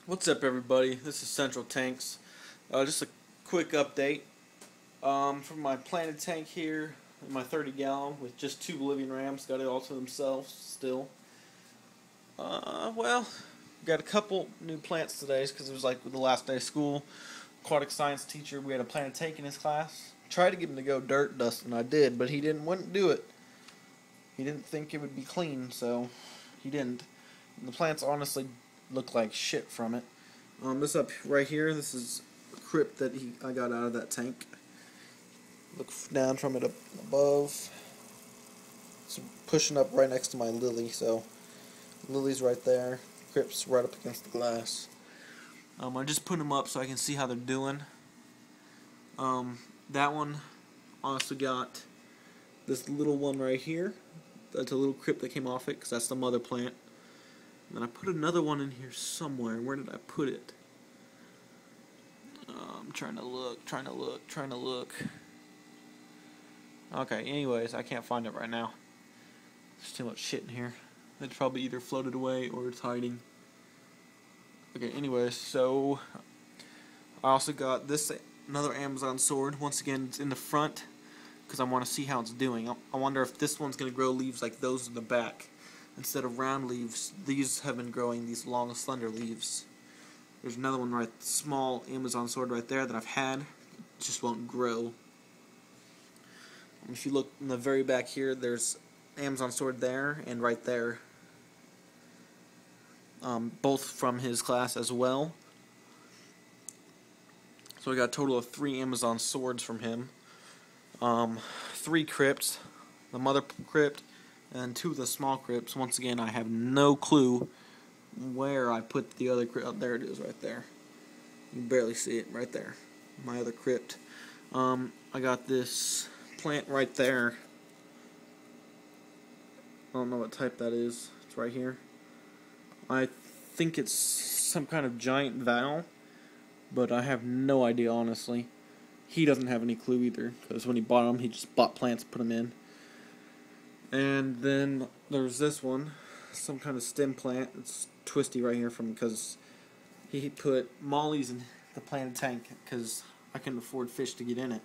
What's up, everybody? This is Central Tanks. Just a quick update from my planted tank here, my 30-gallon with just 2 living rams. Got it all to themselves still. Well, got a couple new plants today because it was like the last day of school. Aquatic science teacher, we had a planted tank in his class. Tried to get him to go dirt dusting, I did, but he wouldn't do it. He didn't think it would be clean, so he didn't. And the plants honestly look like shit from it. This up right here, this is a crypt that I got out of that tank. Look down from it up above. It's pushing up right next to my lily, so lily's right there. Crypt's right up against the glass. I just put them up so I can see how they're doing. That one also got this little one right here. That's a little crypt that came off it because that's the mother plant. And then I put another one in here somewhere. Where did I put it? I'm trying to look. Okay, anyways, I can't find it right now. There's too much shit in here. It's probably either floated away or it's hiding. Okay, anyways, so I also got this, another Amazon sword. Once again, it's in the front because I want to see how it's doing. I wonder if this one's going to grow leaves like those in the back. Instead of round leaves, these have been growing these long, slender leaves. There's another one right, small Amazon sword right there that I've had. It just won't grow. If you look in the very back here, there's Amazon sword there and right there. Both from his class as well. So I got a total of 3 Amazon swords from him. 3 crypts, the mother crypt, and 2 of the small crypts. Once again, I have no clue where I put the other crypt. Oh, there it is right there. You can barely see it right there. My other crypt. I got this plant right there. I don't know what type that is. It's right here. I think it's some kind of giant vowel, but I have no idea, honestly. He doesn't have any clue either, because when he bought them, he just bought plants and put them in. And then there's this one, some kind of stem plant. It's twisty right here because he put mollies in the planted tank because I couldn't afford fish to get in it.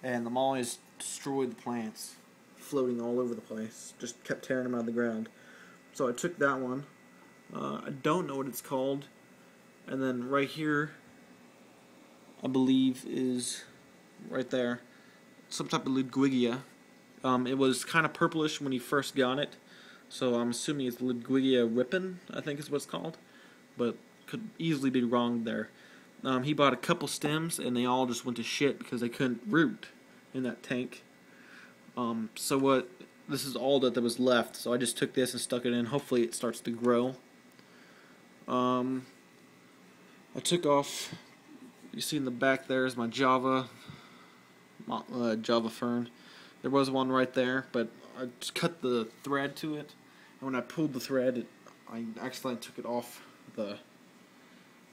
And the mollies destroyed the plants, floating all over the place. Just kept tearing them out of the ground. So I took that one. I don't know what it's called. And then right here, I believe is right there, some type of Ludwigia. It was kind of purplish when he first got it, so I'm assuming it's Ludwigia Ripon, I think is what it's called, but could easily be wrong there. He bought a couple stems, and they all just went to shit because they couldn't root in that tank. This is all that was left, so I just took this and stuck it in. Hopefully it starts to grow. I took off, you see in the back there is my Java fern. There was one right there, but I just cut the thread to it, and when I pulled the thread, I accidentally took it off. The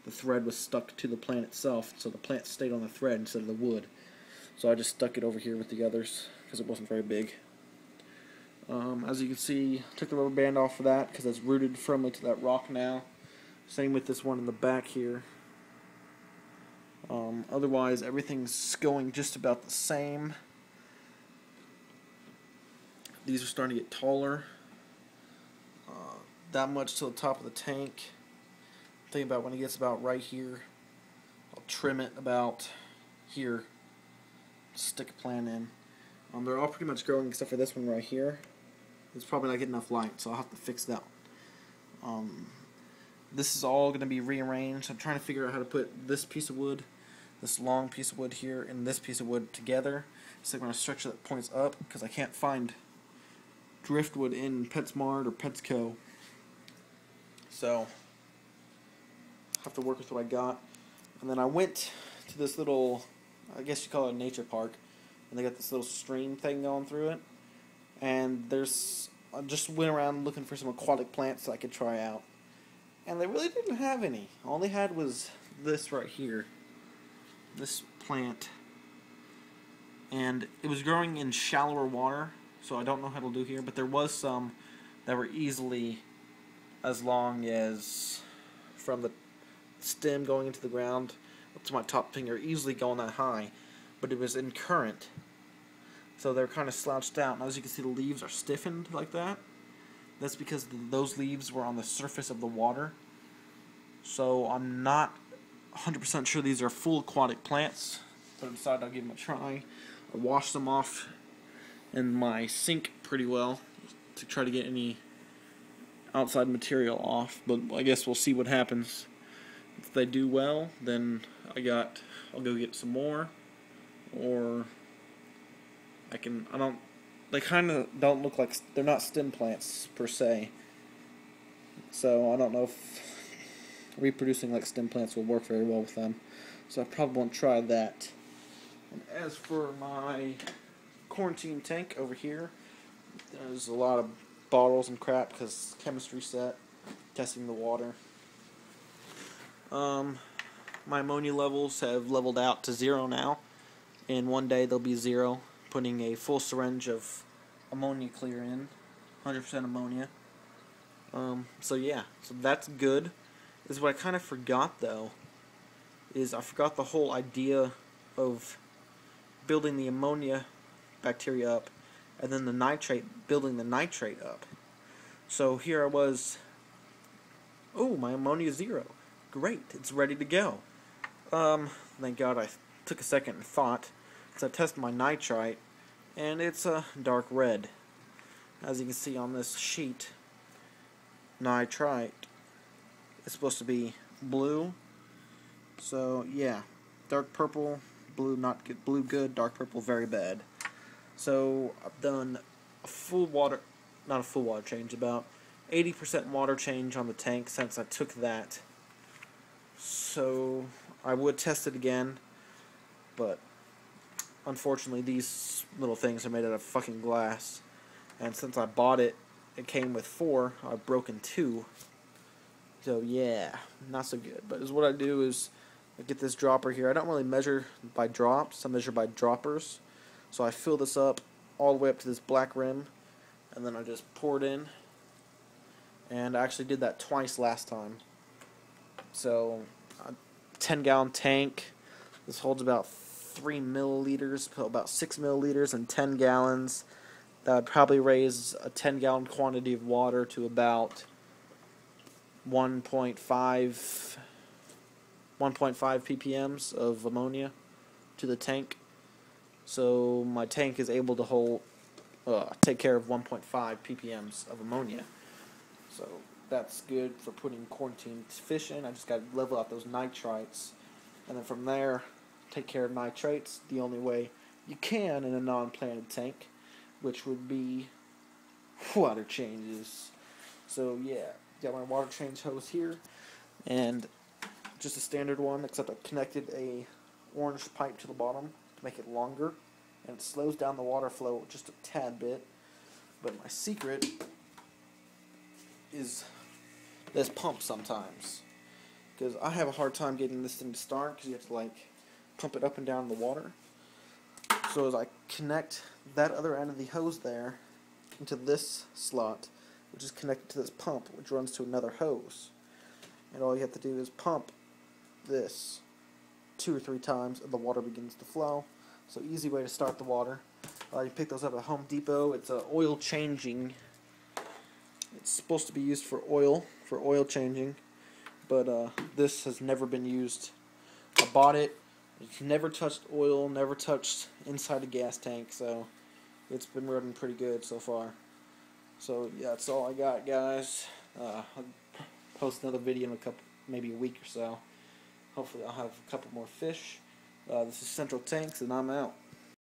thread was stuck to the plant itself, so the plant stayed on the thread instead of the wood. So I just stuck it over here with the others, because it wasn't very big. As you can see, took the rubber band off of that, because it's rooted firmly to that rock now. Same with this one in the back here. Otherwise, everything's going just about the same. These are starting to get taller. That much to the top of the tank. Think about when it gets about right here, I'll trim it about here. Stick a plant in. They're all pretty much growing except for this one right here. It's probably not getting enough light, so I'll have to fix that one. This is all going to be rearranged. I'm trying to figure out how to put this piece of wood, this long piece of wood here, and this piece of wood together. So I'm going to structure that points up because I can't find driftwood in PetSmart or Petsco. So I have to work with what I got. And then I went to this little, I guess you call it a nature park, and they got this little stream thing going through it. And I just went around looking for some aquatic plants that I could try out. And they really didn't have any. All they had was this right here. This plant. And it was growing in shallower water, so I don't know how it'll do here, but there was some that were easily as long as from the stem going into the ground up to my top finger, easily going that high, but it was in current, so they're kind of slouched out. And as you can see, the leaves are stiffened like that. That's because those leaves were on the surface of the water. So I'm not 100% sure these are full aquatic plants, but I decided I'll give them a try. I washed them off in my sink pretty well to try to get any outside material off, but I guess we'll see what happens. If they do well, then I'll go get some more, or they kind of don't look like, they're not stem plants per se, so I don't know if reproducing like stem plants will work very well with them, so I probably won't try that. And as for my quarantine tank over here, there's a lot of bottles and crap because chemistry set, testing the water. My ammonia levels have leveled out to 0 now. In one day they'll be 0. Putting a full syringe of ammonia clear in, 100% ammonia. So yeah, so that's good. Is what I kind of forgot though, is I forgot the whole idea of building the ammonia bacteria up, and then the nitrate, building the nitrate up. So here I was, oh, my ammonia is 0. Great, it's ready to go. Thank God I took a second and thought, because I tested my nitrite, and it's a dark red. As you can see on this sheet, nitrite is supposed to be blue. So yeah, dark purple, blue not good, blue good, dark purple very bad. So I've done a full water, not a full water change, about 80% water change on the tank since I took that. So I would test it again, but unfortunately these little things are made out of fucking glass, and since I bought it, it came with 4. I've broken 2. So yeah, not so good. But what I do is I get this dropper here. I don't really measure by drops, I measure by droppers. So I fill this up all the way up to this black rim, and then I just pour it in. And I actually did that twice last time. So a 10-gallon tank. This holds about 3 milliliters, about 6 milliliters, and 10 gallons. That would probably raise a 10-gallon quantity of water to about 1.5 ppms of ammonia to the tank. So my tank is able to hold, take care of 1.5 ppms of ammonia. So that's good for putting quarantined fish in. I just got to level out those nitrites, and then from there, take care of nitrates the only way you can in a non-planted tank, which would be water changes. So yeah, got my water change hose here, and just a standard one, except I connected a orange pipe to the bottom to make it longer, and it slows down the water flow just a tad bit. But my secret is this pump sometimes, because I have a hard time getting this thing to start, because you have to like pump it up and down the water. So as I connect that other end of the hose there into this slot, which is connected to this pump, which runs to another hose, and all you have to do is pump this 2 or 3 times, and the water begins to flow. So easy way to start the water. You pick those up at Home Depot. It's a oil changing. It's supposed to be used for oil changing, but this has never been used. I bought it. It's never touched oil, never touched inside a gas tank, so it's been running pretty good so far. So yeah, that's all I got, guys. I'll post another video in maybe a week or so. Hopefully I'll have a couple more fish. This is Central Tanks, and I'm out.